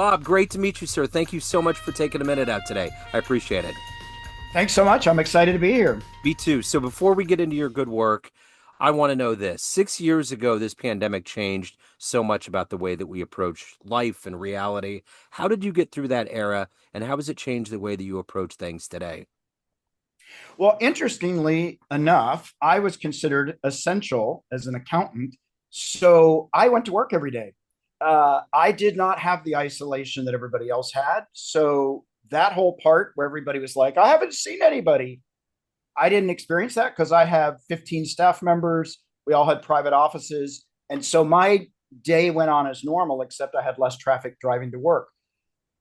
Bob, great to meet you, sir. Thank you so much for taking a minute out today. I appreciate it. Thanks so much. I'm excited to be here. Me too. So before we get into your good work, I want to know this. 6 years ago, this pandemic changed so much about the way that we approach life and reality. How did you get through that era, and how has it changed the way that you approach things today? Well, interestingly enough, I was considered essential as an accountant. So I went to work every day. I did not have the isolation that everybody else had. So that whole part where everybody was like, I haven't seen anybody, I didn't experience that because I have 15 staff members. We all had private offices. And so my day went on as normal, except I had less traffic driving to work.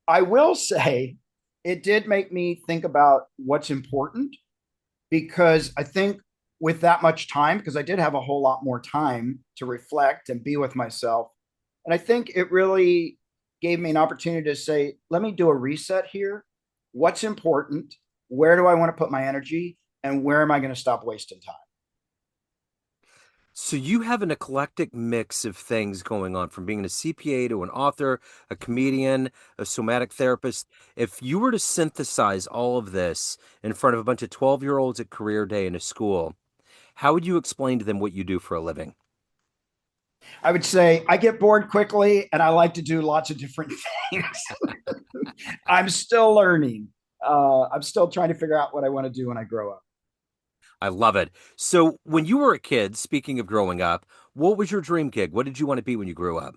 I will say it did make me think about what's important because I think with that much time, because I did have a whole lot more time to reflect and be with myself. And I think it really gave me an opportunity to say, let me do a reset here. What's important? Where do I want to put my energy? And where am I going to stop wasting time? So you have an eclectic mix of things going on, from being a CPA to an author, a comedian, a somatic therapist. If you were to synthesize all of this in front of a bunch of 12-year-olds at career day in a school, how would you explain to them what you do for a living? I would say I get bored quickly and I like to do lots of different things. I'm still learning. I'm still trying to figure out what I want to do when I grow up. I love it. So when you were a kid, speaking of growing up, what was your dream gig? What did you want to be when you grew up?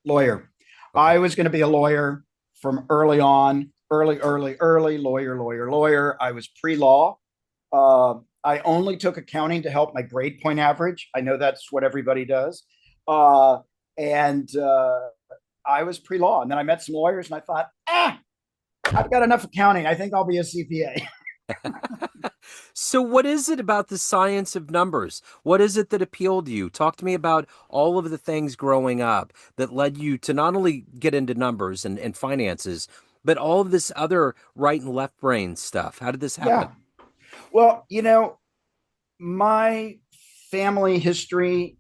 Lawyer. Okay. I was going to be a lawyer from early on, early, lawyer. I was pre law. I only took accounting to help my grade point average. I know that's what everybody does. Uh, and I was pre law. And then I met some lawyers and I thought, I've got enough accounting. I think I'll be a CPA. So what is it about the science of numbers? What is it that appealed to you? Talk to me about all of the things growing up that led you to not only get into numbers and finances, but all of this other right and left brain stuff. How did this happen? Yeah. Well, my family history,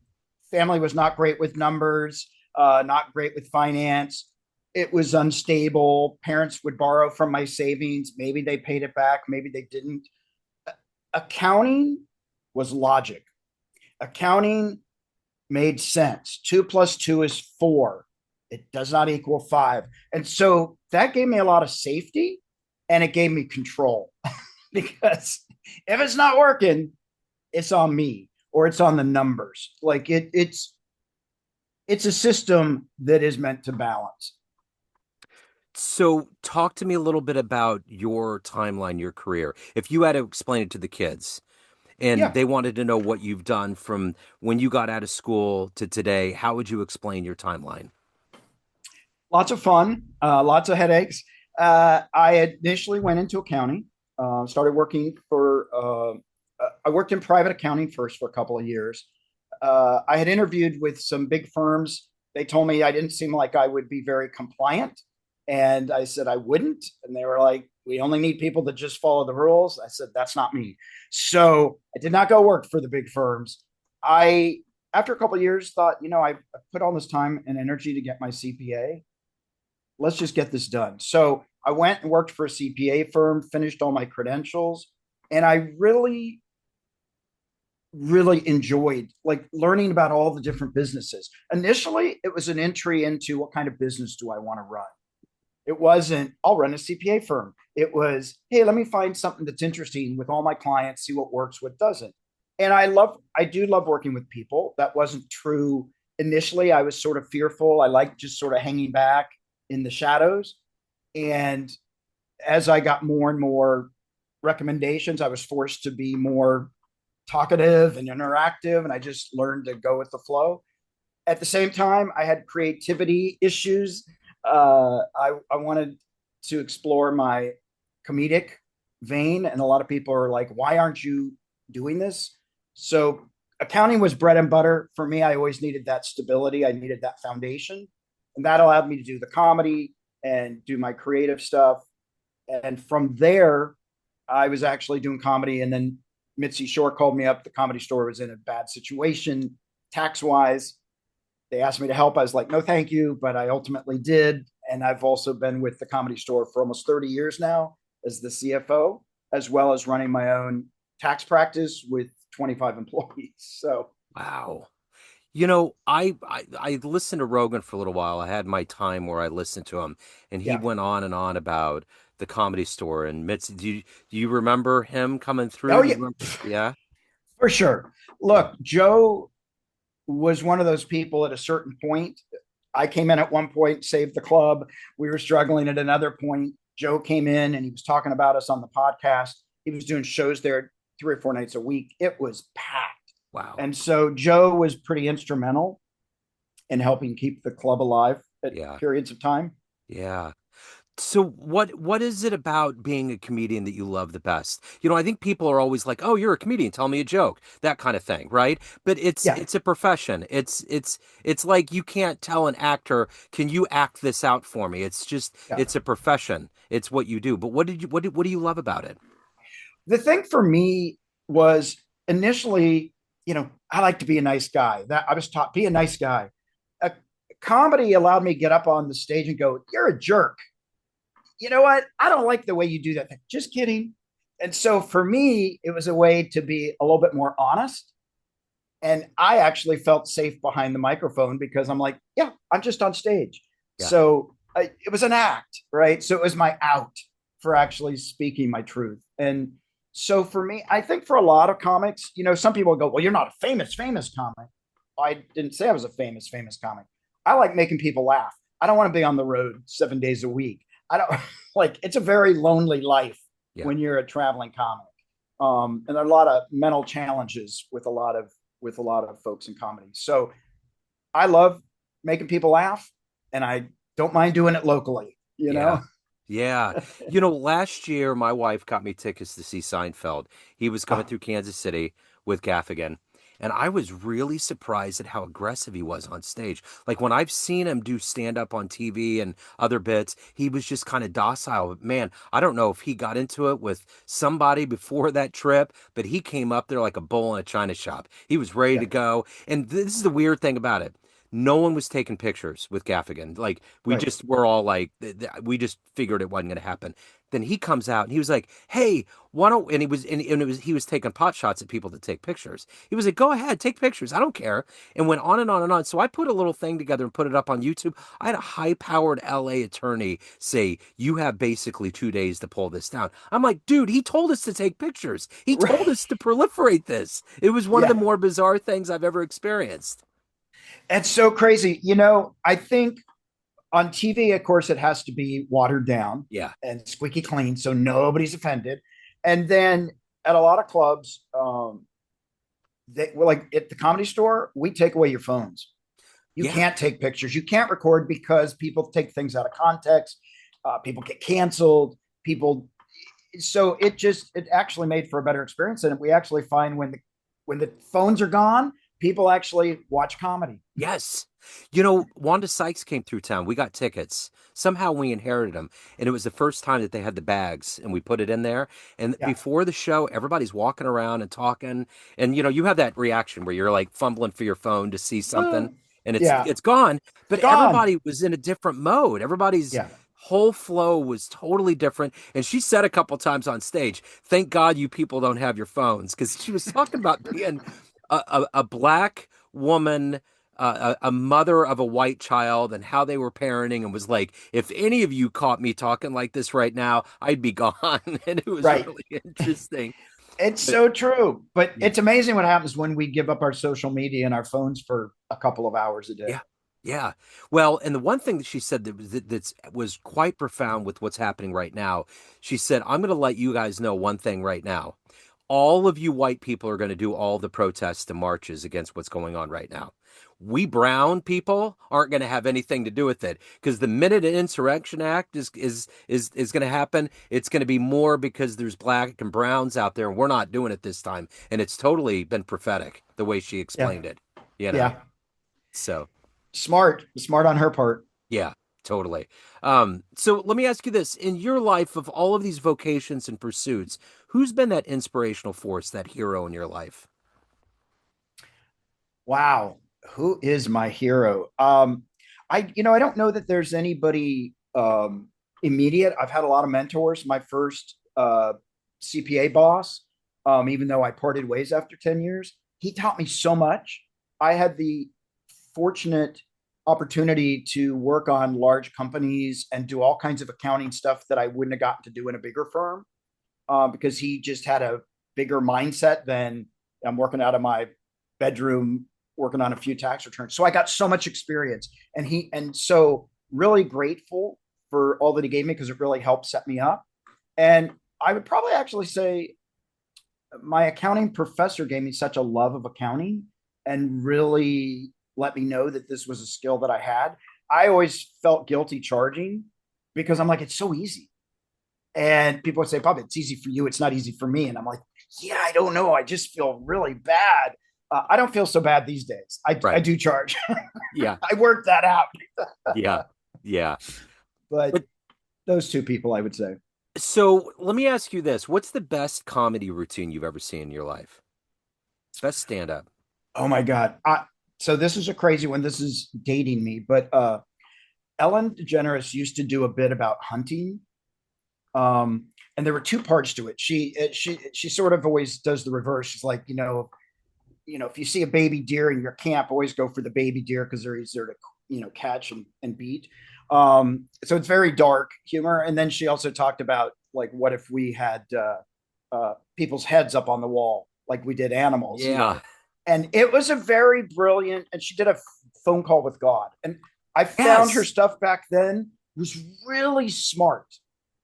family was not great with numbers, not great with finance. It was unstable. Parents would borrow from my savings. Maybe they paid it back, maybe they didn't. Accounting was logic. Accounting made sense. Two plus two is four. It does not equal five. And so that gave me a lot of safety and it gave me control because if it's not working, it's on me or it's on the numbers. Like it's a system that is meant to balance. So talk to me a little bit about your timeline, your career. If you had to explain it to the kids and Yeah, they wanted to know what you've done from when you got out of school to today, how would you explain your timeline? lots of fun, lots of headaches. I initially went into accounting, started working I worked in private accounting first for a couple of years. I had interviewed with some big firms. They told me I didn't seem like I would be very compliant. And I said I wouldn't. And they were like, we only need people that just follow the rules. I said, that's not me. So I did not go work for the big firms. I, after a couple of years, thought, I put all this time and energy to get my CPA. Let's just get this done. So I went and worked for a CPA firm, finished all my credentials, and I really enjoyed like learning about all the different businesses. Initially, it was an entry into what kind of business do I want to run. It wasn't, I'll run a CPA firm. It was, hey, let me find something that's interesting with all my clients, see what works, what doesn't. And I do love working with people. That wasn't true initially. I was sort of fearful. I liked just sort of hanging back in the shadows. And as I got more and more recommendations, I was forced to be more talkative and interactive. And I just learned to go with the flow. At the same time, I had creativity issues. I wanted to explore my comedic vein, and a lot of people are like, "Why aren't you doing this?" So accounting was bread and butter for me. I always needed that stability. I needed that foundation, and that allowed me to do the comedy and do my creative stuff. And from there, I was actually doing comedy, and then Mitzi Shore called me up. The Comedy Store was in a bad situation tax wise. They asked me to help. I was like, no, thank you. But I ultimately did. And I've also been with the Comedy Store for almost 30 years now as the CFO, as well as running my own tax practice with 25 employees. So, Wow. I listened to Rogan for a little while. I had my time where I listened to him, and he yeah. went on and on about the Comedy Store and Mitzi. Do you remember him coming through? Oh, Do you yeah, remember? Yeah, for sure. yeah, Look, Joe was one of those people at a certain point. I came in at one point, saved the club. We were struggling at another point. Joe came in and he was talking about us on the podcast. He was doing shows there 3 or 4 nights a week. It was packed. wow, And so Joe was pretty instrumental in helping keep the club alive at yeah, periods of time. yeah. So what is it about being a comedian that you love the best? I think people are always like, "Oh, you're a comedian, tell me a joke." That kind of thing, right? But it's Yeah. it's a profession. It's like you can't tell an actor, "Can you act this out for me?" It's just Yeah. it's a profession. It's what you do. But what do you love about it? The thing for me was initially, I like to be a nice guy. That I was taught, be a nice guy. A comedy allowed me to get up on the stage and go, "You're a jerk. You know what? I don't like the way you do that." Just kidding. And so for me, it was a way to be a little bit more honest. And I actually felt safe behind the microphone because I'm like, yeah, I'm just on stage. Yeah. So it was an act, right? So it was my out for actually speaking my truth. And so for me, I think for a lot of comics, some people go, well, you're not a famous comic. I didn't say I was a famous comic. I like making people laugh. I don't want to be on the road 7 days a week. I don't like it's a very lonely life Yeah. when you're a traveling comic. And there are a lot of mental challenges with a lot of folks in comedy. So I love making people laugh, and I don't mind doing it locally. You Yeah. know, Yeah. Last year my wife got me tickets to see Seinfeld. He was coming oh, through Kansas City with Gaffigan. And I was really surprised at how aggressive he was on stage. Like when I've seen him do stand up on TV and other bits, he was just kind of docile. But man, I don't know if he got into it with somebody before that trip, but he came up there like a bull in a china shop. He was ready yeah, to go. And this is the weird thing about it. No one was taking pictures with Gaffigan. Like we right, just were all like we just figured it wasn't going to happen. Then he comes out and he was like, "Hey, why don't?" And it was he was taking pot shots at people to take pictures. He was like, "Go ahead, take pictures. I don't care." And went on and on and on. So I put a little thing together and put it up on YouTube. I had a high-powered LA attorney say, "You have basically 2 days to pull this down." I'm like, "Dude, he told us to take pictures. He told right, us to proliferate this." It was one of the yeah. more bizarre things I've ever experienced. It's so crazy. I think on TV, of course, it has to be watered down Yeah. and squeaky clean, so nobody's offended. And then at a lot of clubs, like at the Comedy Store, we take away your phones. You Yeah. can't take pictures. You can't record because people take things out of context. People get canceled. People. So it actually made for a better experience, and we actually find when the phones are gone, people actually watch comedy. Yes. Wanda Sykes came through town. We got tickets. Somehow we inherited them. And it was the first time that they had the bags and we put it in there. And Yeah, before the show, everybody's walking around and talking. And you have that reaction where you're like fumbling for your phone to see something and it's yeah, it's gone. it's But gone. everybody was in a different mode. Everybody's Yeah, whole flow was totally different. And she said a couple times on stage, "Thank God you people don't have your phones." Because she was talking about being a black woman, a mother of a white child, and how they were parenting, and was like, if any of you caught me talking like this right now, I'd be gone. And it was right. really interesting. It's But so true. But yeah, it's amazing what happens when we give up our social media and our phones for a couple of hours a day. yeah, yeah. Well, and the one thing that she said that was quite profound with what's happening right now, she said, "I'm going to let you guys know one thing right now. All of you white people are going to do all the protests and marches against what's going on right now. We brown people aren't going to have anything to do with it because the minute an insurrection act is going to happen, it's going to be more because there's black and browns out there, and we're not doing it this time." And it's totally been prophetic the way she Yeah, explained it, you know. yeah. So Smart on her part. yeah, totally. So let me ask you this: in your life, of all of these vocations and pursuits, who's been that inspirational force, that hero in your life? Wow, who is my hero? I don't know that there's anybody um, immediate. I've had a lot of mentors. My first CPA boss, even though I parted ways after 10 years, he taught me so much. I had the fortunate opportunity to work on large companies and do all kinds of accounting stuff that I wouldn't have gotten to do in a bigger firm, because he just had a bigger mindset than I'm working out of my bedroom, working on a few tax returns. So I got so much experience, and so really grateful for all that he gave me because it really helped set me up. And I would probably actually say my accounting professor gave me such a love of accounting and really let me know that this was a skill that I had. I always felt guilty charging because I'm like, it's so easy. And people would say, Bob, it's easy for you. It's not easy for me. And I'm like, yeah, I don't know. I just feel really bad. I don't feel so bad these days. I Right. do charge. Yeah. I worked that out. Yeah. Yeah. But But those two people, I would say. so let me ask you this. What's the best comedy routine you've ever seen in your life? Best stand up. Oh my God. So this is a crazy one. This is dating me, but Ellen DeGeneres used to do a bit about hunting. And there were two parts to it. She sort of always does the reverse. She's like, if you see a baby deer in your camp, always go for the baby deer because they're easier to catch and beat. So it's very dark humor. And then she also talked about like what if we had people's heads up on the wall like we did animals, Yeah. and it was a very brilliant. And she did a phone call with God, and I found her Yes. stuff back then was really smart.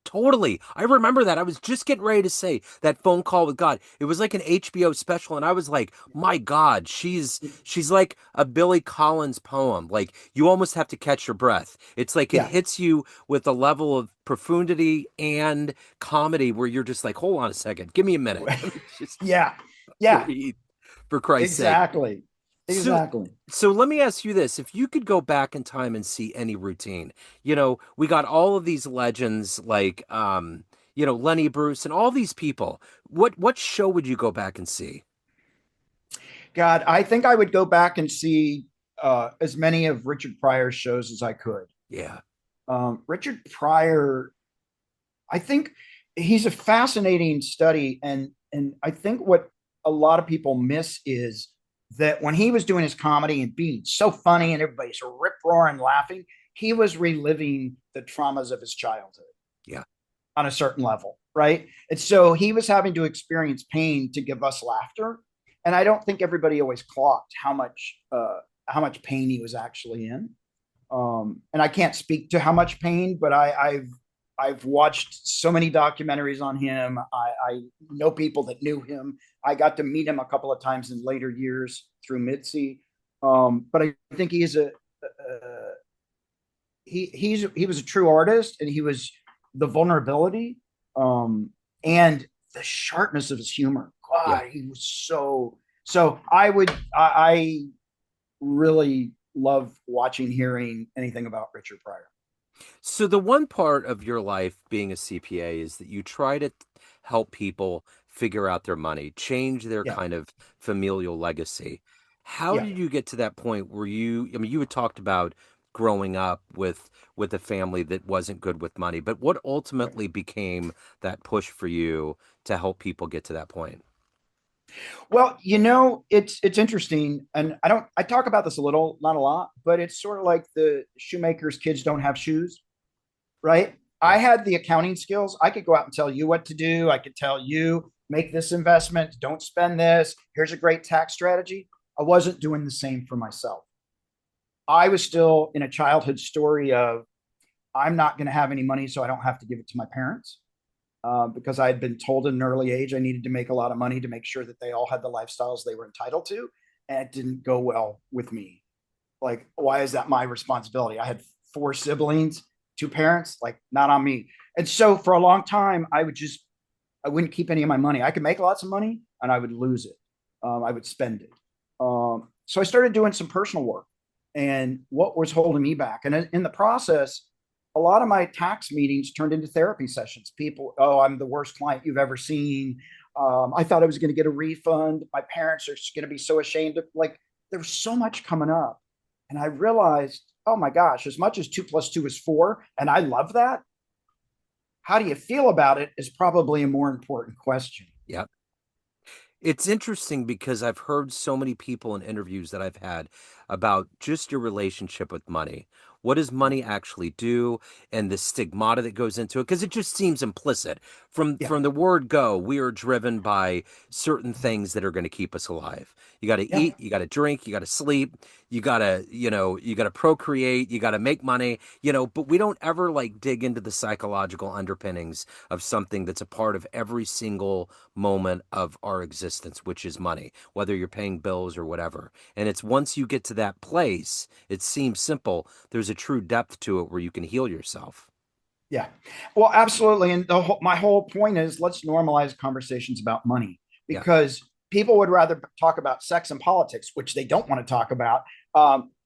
Totally. I remember that. I was just getting ready to say that phone call with God. It was like an HBO special and I was like, "My God, she's like a Billy Collins poem. Like you almost have to catch your breath. It's like it Yeah, hits you with a level of profundity and comedy where you're just like, "Hold on a second. Give me a minute. Let me just yeah, yeah. breathe for Christ's sake." Exactly. So, Exactly. so let me ask you this. If you could go back in time and see any routine, we got all of these legends like Lenny Bruce and all these people. What show would you go back and see? God, I think I would go back and see as many of Richard Pryor's shows as I could. Yeah. Richard Pryor, I think he's a fascinating study, and I think what a lot of people miss is that when he was doing his comedy and being so funny and everybody's rip roaring laughing, he was reliving the traumas of his childhood Yeah. on a certain level, right? And so he was having to experience pain to give us laughter. And I don't think everybody always clocked how much pain he was actually in. And I can't speak to how much pain, but I've watched so many documentaries on him. I know people that knew him. I got to meet him a couple of times in later years through Mitzi. But I think he was a true artist, and he was the vulnerability, um, and the sharpness of his humor. Yeah. God, he was so. I really love watching, hearing anything about Richard Pryor. So the one part of your life being a CPA is that you try to help people figure out their money, change their Yeah, kind of familial legacy. How yeah. did you get to that point where I mean, you had talked about growing up with a family that wasn't good with money, but what Right. ultimately became that push for you to help people get to that point? Well, it's interesting, and I talk about this a little, not a lot, but it's sort of like the shoemaker's kids don't have shoes, right? I Yeah. had the accounting skills. I could go out and tell you what to do. I could tell you, make this investment, don't spend this. Here's a great tax strategy. I wasn't doing the same for myself. I was still in a childhood story of I'm not going to have any money, so I don't have to give it to my parents, because I had been told at an early age I needed to make a lot of money to make sure that they all had the lifestyles they were entitled to. And it didn't go well with me. Like, why is that my responsibility? I had four siblings, two parents, like, not on me. And so for a long time, I wouldn't keep any of my money. I could make lots of money and I would lose it. I would spend it. So I started doing some personal work, and what was holding me back. And in the process, a lot of my tax meetings turned into therapy sessions. People, oh, I'm the worst client you've ever seen. I thought I was going to get a refund. My parents are going to be so ashamed of, like, there was so much coming up. And I realized, oh my gosh, as much as 2 plus 2 is 4, and I love that, how do you feel about it is probably a more important question. Yeah. It's interesting because I've heard so many people in interviews that I've had about just your relationship with money. What does Yeah. money actually do, and the stigmata that goes into it? Because it just seems implicit. Yeah. From the word go, we are driven by certain things that are going to keep us alive. You got to Yeah. eat, you got to drink, you got to sleep, you got to, you got to procreate, you got to make money, but we don't ever like dig into the psychological underpinnings of something that's a part of every single moment of our existence, which is money, whether you're paying bills or whatever. And it's once you get to that place, it seems simple. There's a true depth to it where you can heal yourself. Yeah. Well, absolutely. And my whole point is let's normalize conversations about money Yeah. because people would rather talk about sex and politics, which they don't want to talk about,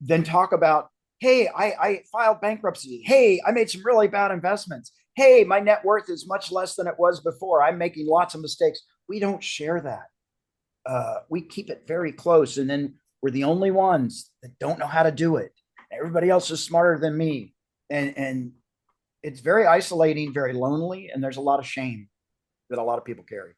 than talk about, hey, I filed bankruptcy. Hey, I made some really bad investments. Hey, my net worth is much less than it was before. I'm making lots of mistakes. We don't share that. We keep it very close. And then we're the only ones that don't know how to do it. Everybody else is smarter than me. And it's very isolating, very lonely, and there's a lot of shame that a lot of people carry.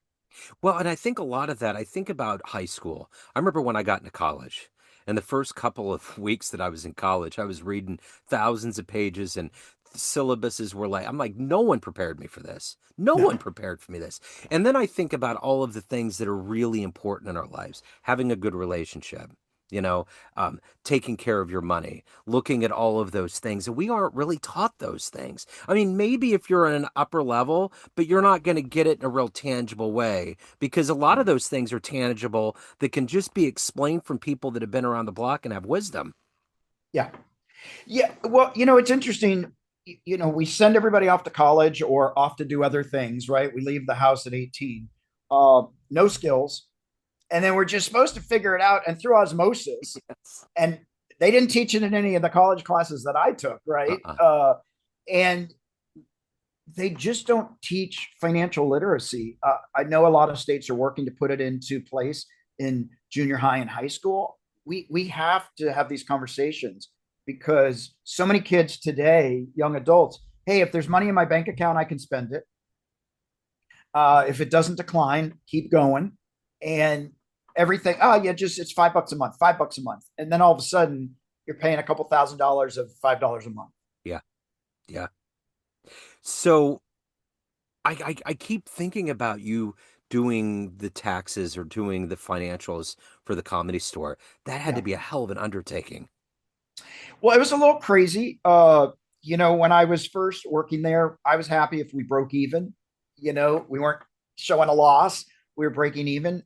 Well, and I think a lot of that, I think about high school. I remember when I got into college, and the first couple of weeks that I was in college, I was reading thousands of pages, and syllabuses were like, I'm like, no one prepared me for this. No No. one prepared for me this. And then I think about all of the things that are really important in our lives, having a good relationship. You know, taking care of your money, looking at all of those things. And we aren't really taught those things. I mean, maybe if you're in an upper level, but you're not going to get it in a real tangible way because a lot of those things are tangible that can just be explained from people that have been around the block and have wisdom. Yeah. Yeah. Well, it's interesting. We send everybody off to college or off to do other things, right? We leave the house at 18, no skills. And then we're just supposed to figure it out and through osmosis. Yes. And they didn't teach it in any of the college classes that I took, right? Uh-uh. And they just don't teach financial literacy. I know a lot of states are working to put it into place in junior high and high school. We have to have these conversations because so many kids today, young adults, hey, if there's money in my bank account, I can spend it. If it doesn't decline, keep going. And everything, oh yeah, just it's $5 a month, $5 a month, and then all of a sudden you're paying a couple $1,000s of $5 a month. Yeah. Yeah. So I keep thinking about you doing the taxes or doing the financials for the comedy store. That had Yeah. to be a hell of an undertaking. Well, it was a little crazy. When I was first working there, I was happy if we broke even. We weren't showing a loss. We were breaking even.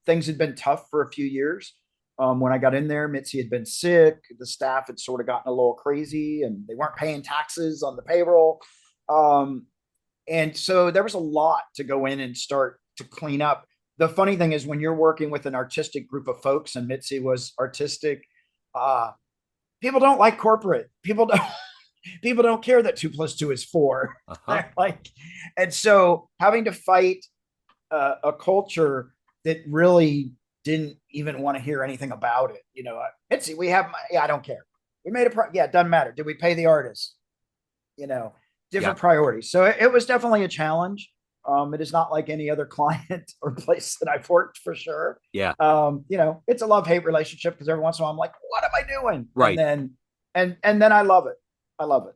Things had been tough for a few years. When I got in there, Mitzi had been sick. The staff had sort of gotten a little crazy and they weren't paying taxes on the payroll. Um, and so there was a lot to go in and start to clean up. The funny thing is when you're working with an artistic group of folks, and Mitzi was artistic, uh, people don't like corporate. People don't care that 2 plus 2 is 4. Uh-huh. They're like, and so having to fight a culture that really didn't even want to hear anything about it. Mitzi, we have, yeah, I don't care. We made yeah, it doesn't matter. Did we pay the artist? You know, Yeah. different priorities. So it was definitely a challenge. It is not like any other client or place that I've worked for sure. Yeah. It's a love-hate relationship because every once in a while I'm like, what am I doing? And Right. then and then I love it. I love it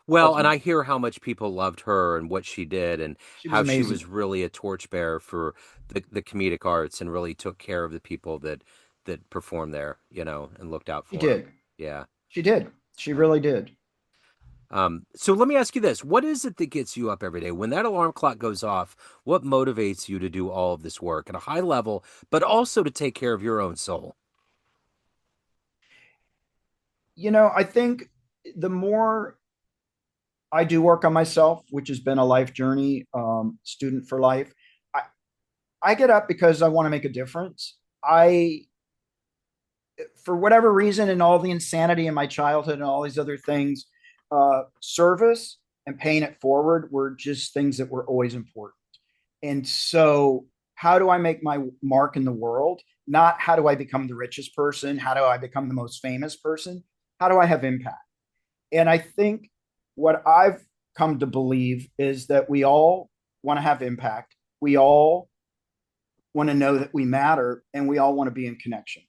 Well, and I ultimately. hear how much people loved her and what she did and She was how she amazing. was really a torchbearer for the comedic arts and really took care of the people that performed there, and looked out She for them. did. Yeah. She did. She Yeah. really did. So let me ask you this. What is it that gets you up every day? When that alarm clock goes off, what motivates you to do all of this work at a high level, but also to take care of your own soul? I think the more I do work on myself, which has been a life journey, student for life, I, I get up because I want to make a difference. For whatever reason, and all the insanity in my childhood and all these other things, service and paying it forward were just things that were always important. And so, how do I make my mark in the world? Not how do I become the richest person? How do I become the most famous person? how do I have impact? And I think what I've come to believe is that we all want to have impact. We all want to know that we matter, and we all want to be in connection.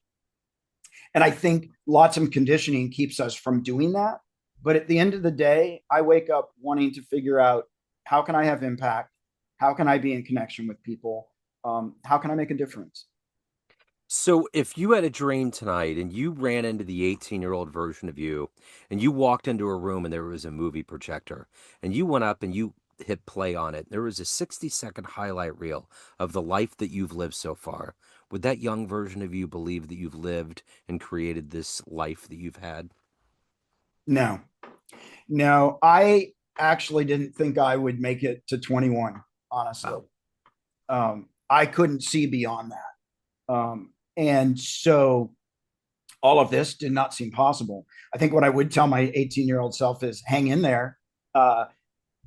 And I think lots of conditioning keeps us from doing that. But at the end of the day, I wake up wanting to figure out, how can I have impact? How can I be in connection with people? How can I make a difference? So, if you had a dream tonight and you ran into the 18-year-old version of you and you walked into a room and there was a movie projector and you went up and you hit play on it, there was a 60-second highlight reel of the life that you've lived so far, would that young version of you believe that you've lived and created this life that you've had? No, no, I actually didn't think I would make it to 21, honestly. Wow. I couldn't see beyond that. And so all of this did not seem possible. I think what I would tell my 18-year-old self is, hang in there. Uh,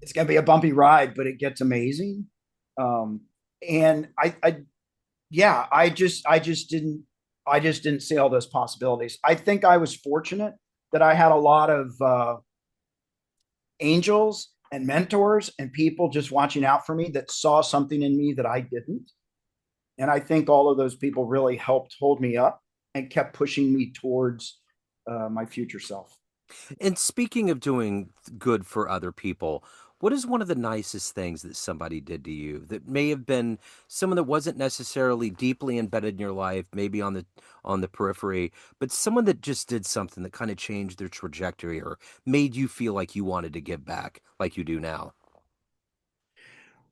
it's going to be a bumpy ride, but it gets amazing. And yeah, I just didn't see all those possibilities. I think I was fortunate that I had a lot of angels and mentors and people just watching out for me that saw something in me that I didn't. And I think all of those people really helped hold me up and kept pushing me towards my future self. And speaking of doing good for other people, what is one of the nicest things that somebody did to you that may have been someone that wasn't necessarily deeply embedded in your life, maybe on the periphery, but someone that just did something that kind of changed their trajectory or made you feel like you wanted to give back like you do now?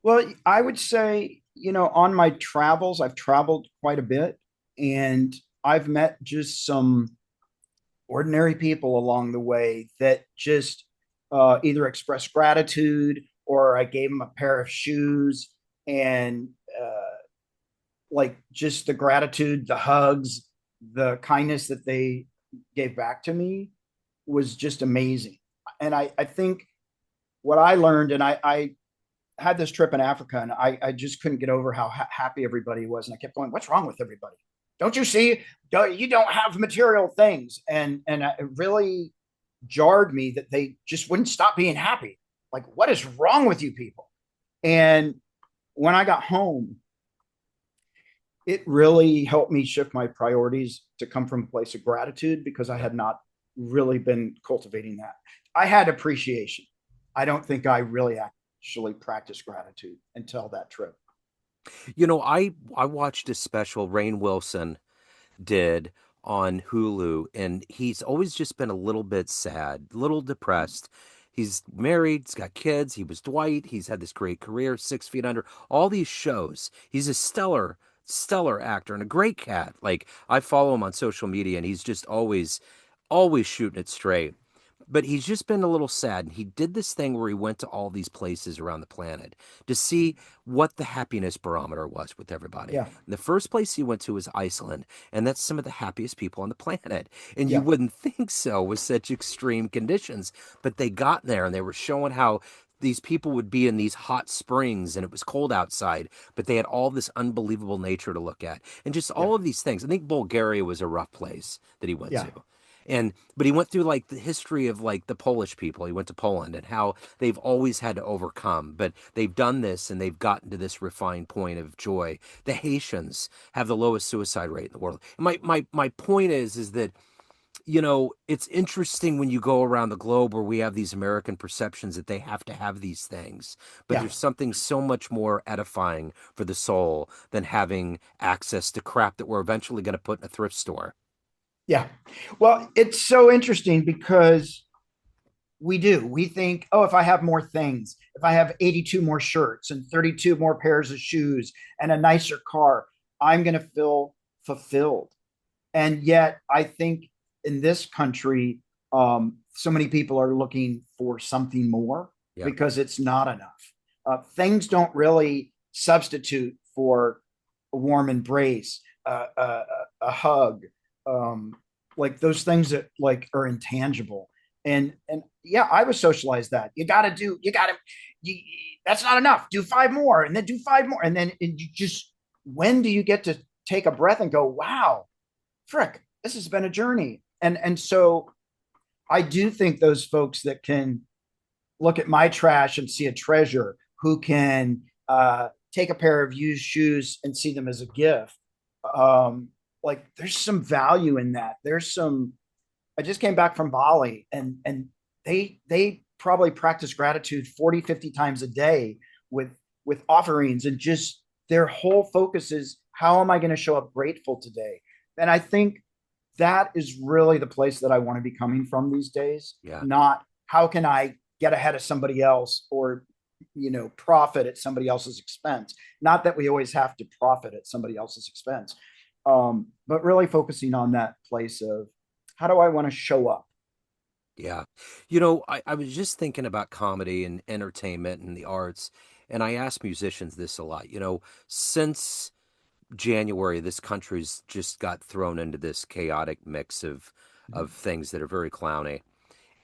Well, I would say, on my travels, I've traveled quite a bit, and I've met just some ordinary people along the way that just either expressed gratitude, or I gave them a pair of shoes, and like just the gratitude, the hugs, the kindness that they gave back to me was just amazing. And I think what I learned, and I had this trip in Africa, and I just couldn't get over how happy everybody was. And I kept going, what's wrong with everybody? Don't you see? You don't have material things. And it really jarred me that they just wouldn't stop being happy. Like, what is wrong with you people? And when I got home, it really helped me shift my priorities to come from a place of gratitude, because I Yeah. had not really been cultivating that. I had appreciation. I don't think I really actually practiced gratitude until that trip. I watched a special Rainn Wilson did on Hulu, and he's always just been a little bit sad, a little depressed. He's married, he's got kids, he was Dwight, he's had this great career, 6 Feet Under, all these shows. He's a stellar actor and a great cat. Like, I follow him on social media and he's just always shooting it straight. But he's just been a little sad. And he did this thing where he went to all these places around the planet to see what the happiness barometer was with everybody. Yeah, And the first place he went to was Iceland, and that's some of the happiest people on the planet. And you yeah, wouldn't think so with such extreme conditions, but they got there and they were showing how these people would be in these hot springs and it was cold outside, but they had all this unbelievable nature to look at and just yeah, all of these things. I think Bulgaria was a rough place that he went yeah, to. And but he went through like the history of like the Polish people. He went to Poland and how they've always had to overcome, but they've done this and they've gotten to this refined point of joy. The Haitians have the lowest suicide rate in the world. My point is that it's interesting when you go around the globe where we have these American perceptions that they have to have these things, but yeah, there's something so much more edifying for the soul than having access to crap that we're eventually going to put in a thrift store. yeah. Well, it's so interesting because we think, oh, if I have more things, if I have 82 more shirts and 32 more pairs of shoes and a nicer car, I'm going to feel fulfilled. And yet, I think in this country, so many people are looking for something more Yeah. because it's not enough. Things don't really substitute for a warm embrace, a hug, um, like those things that like are intangible. And yeah, I was socialized that you got to, you, that's not enough. Do five more, and then do five more, and then you just, when do you get to take a breath and go, wow, frick, this has been a journey. And so I do think those folks that can look at my trash and see a treasure, who can take a pair of used shoes and see them as a gift. Um, like there's some value in that. There's some. I just came back from Bali, and they probably practice gratitude 40, 50 times a day with offerings, and just their whole focus is how am I going to show up grateful today? And I think that is really the place that I want to be coming from these days, Yeah. not how can I get ahead of somebody else, or profit at somebody else's expense. Not that we always have to profit at somebody else's expense, but really focusing on that place of how do I want to show up. Yeah. I was just thinking about comedy and entertainment and the arts, and I ask musicians this a lot. Since January, this country's just got thrown into this chaotic mix of things that are very clowny.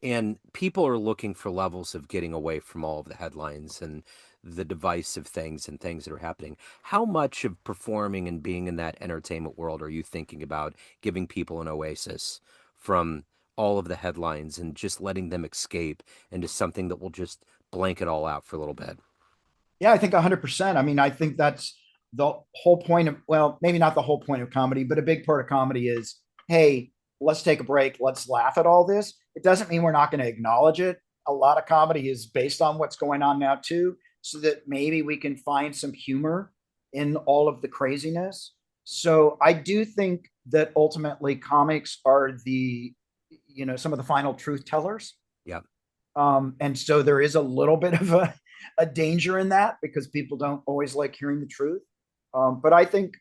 And people are looking for levels of getting away from all of the headlines and the divisive things and things that are happening. How much of performing and being in that entertainment world are you thinking about giving people an oasis from all of the headlines and just letting them escape into something that will just blank it all out for a little bit? Yeah, I think 100%. I mean, I think that's the whole point of, well, maybe not the whole point of comedy, but a big part of comedy is, hey, let's take a break. Let's laugh at all this. It doesn't mean we're not going to acknowledge it. A lot of comedy is based on what's going on now, too, so that maybe we can find some humor in all of the craziness. So I do think that ultimately comics are some of the final truth tellers. Yeah. And so there is a little bit of a danger in that because people don't always like hearing the truth. But I think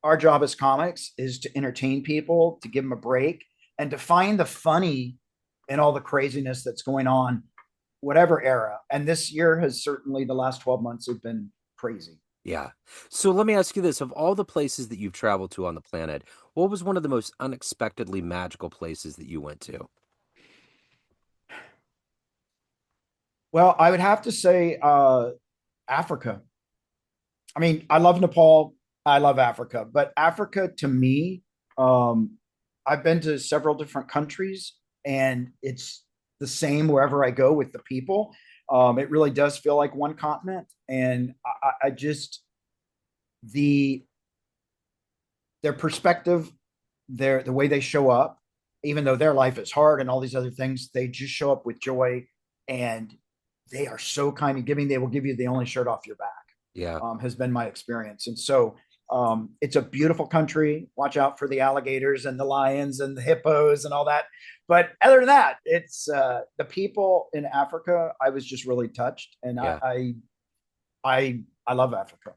our job as comics is to entertain people, to give them a break, and to find the funny in all the craziness that's going on, whatever era. And this year has certainly, the last 12 months have been crazy. Yeah. So let me ask you this. Of all the places that you've traveled to on the planet, what was one of the most unexpectedly magical places that you went to? Well, I would have to say Africa. I mean, I love Nepal. I love Africa, but Africa to me, um, I've been to several different countries, and it's the same wherever I go with the people. It really does feel like one continent, and I just the their perspective, the way they show up, even though their life is hard and all these other things, they just show up with joy, and they are so kind and giving. They will give you the only shirt off your back. Yeah. Has been my experience. And so it's a beautiful country. Watch out for the alligators and the lions and the hippos and all that. But other than that, it's the people in Africa. I was just really touched, and Yeah. I love Africa.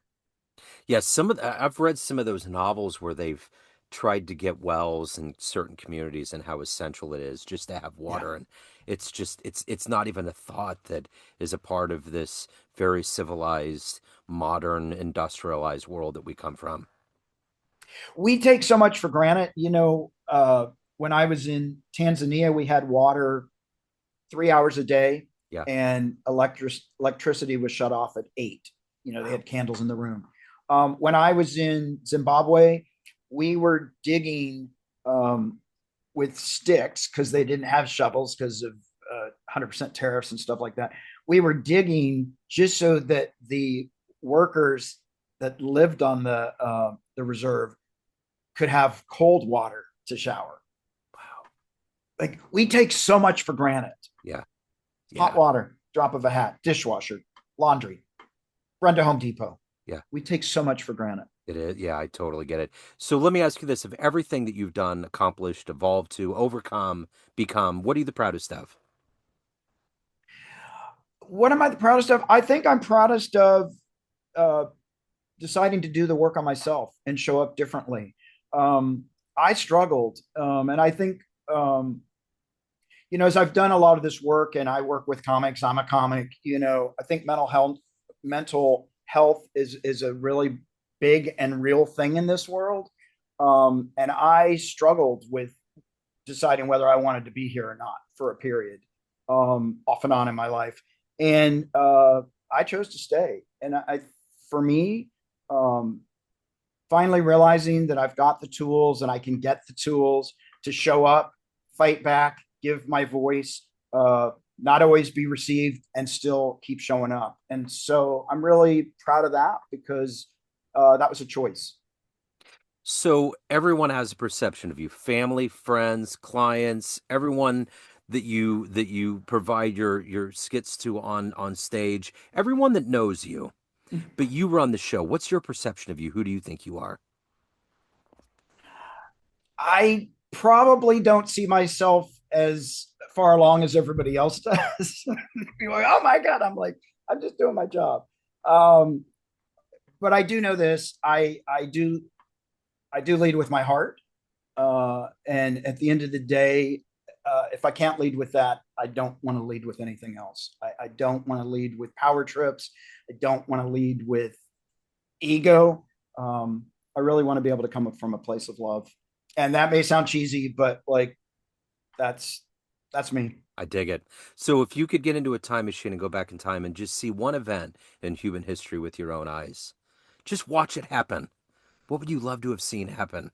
Yeah, I've read some of those novels where they've tried to get wells in certain communities and how essential it is just to have Yeah, water, and it's not even a thought that is a part of this very civilized, modern, industrialized world that we come from. we take so much for granted. When I was in Tanzania, we had water 3 hours a day, Yeah. and electricity was shut off at 8. They Wow. had candles in the room. When I was in Zimbabwe, we were digging with sticks because they didn't have shovels because of 100% tariffs and stuff like that. We were digging just so that the workers that lived on the reserve could have cold water to shower. Wow. Like we take so much for granted. Yeah. Hot Yeah. water, drop of a hat, dishwasher, laundry, run to Home Depot. Yeah. We take so much for granted. It is. Yeah, I totally get it. So let me ask you this: of everything that you've done, accomplished, evolved to, overcome, become, what are you the proudest of? What am I the proudest of? I think I'm proudest of uh, deciding to do the work on myself and show up differently. Um, I struggled, and I think as I've done a lot of this work, and I work with comics. I'm a comic. I think mental health is a really big and real thing in this world. And I struggled with deciding whether I wanted to be here or not for a period, off and on in my life. And I chose to stay. And for me, um, finally realizing that I've got the tools and I can get the tools to show up, fight back, give my voice, not always be received, and still keep showing up. And so I'm really proud of that because that was a choice. So everyone has a perception of you, family, friends, clients, everyone that you provide your skits to on stage, everyone that knows you. But you run the show. What's your perception of you? Who do you think you are? I probably don't see myself as far along as everybody else does. People are like, oh my God. I'm like, I'm just doing my job. Um, but I do know this. I do lead with my heart. And at the end of the day, if I can't lead with that, I don't want to lead with anything else. I don't want to lead with power trips. I don't want to lead with ego. I really want to be able to come up from a place of love. And that may sound cheesy, but like that's that's me. I dig it. So if you could get into a time machine and go back in time and just see one event in human history with your own eyes, just watch it happen. What would you love to have seen happen?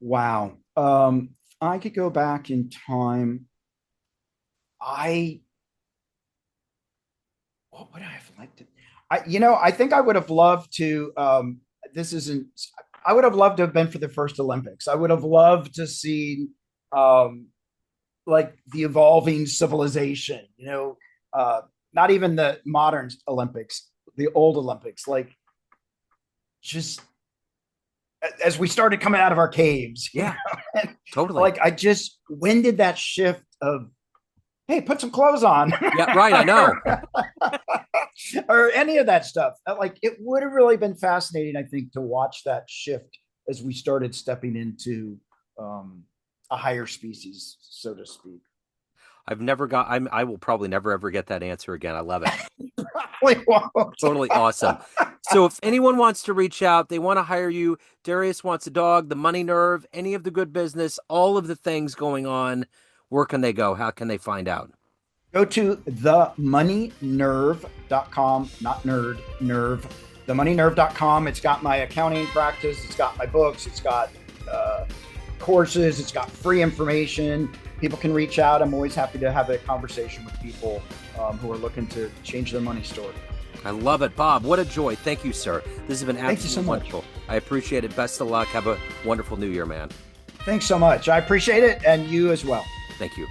Wow. I could go back in time. I what would I have liked it? I think I would have loved to. This isn't. I would have loved to have been for the first Olympics. I would have loved to see, um, like the evolving civilization. Not even the modern Olympics, the old Olympics. Like just as we started coming out of our caves. Yeah, totally. Like I just when did that shift of hey, put some clothes on. Yeah, right. I know. Or any of that stuff. Like it would have really been fascinating, I think, to watch that shift as we started stepping into a higher species, so to speak. I will probably never ever get that answer again. I love it. Probably won't. Totally awesome. So if anyone wants to reach out, they want to hire you, Darius wants a dog, the money nerve, any of the good business, all of the things going on, where can they go? How can they find out? Go to themoneynerve.com, not nerd, nerve. Themoneynerve.com. It's got my accounting practice, it's got my books, it's got courses, it's got free information. People can reach out. I'm always happy to have a conversation with people who are looking to change their money story. I love it, Bob. What a joy. Thank you, sir. This has been Thank you so absolutely much. wonderful. I appreciate it. Best of luck. Have a wonderful new year, man. Thanks so much. I appreciate it, and you as well. Thank you.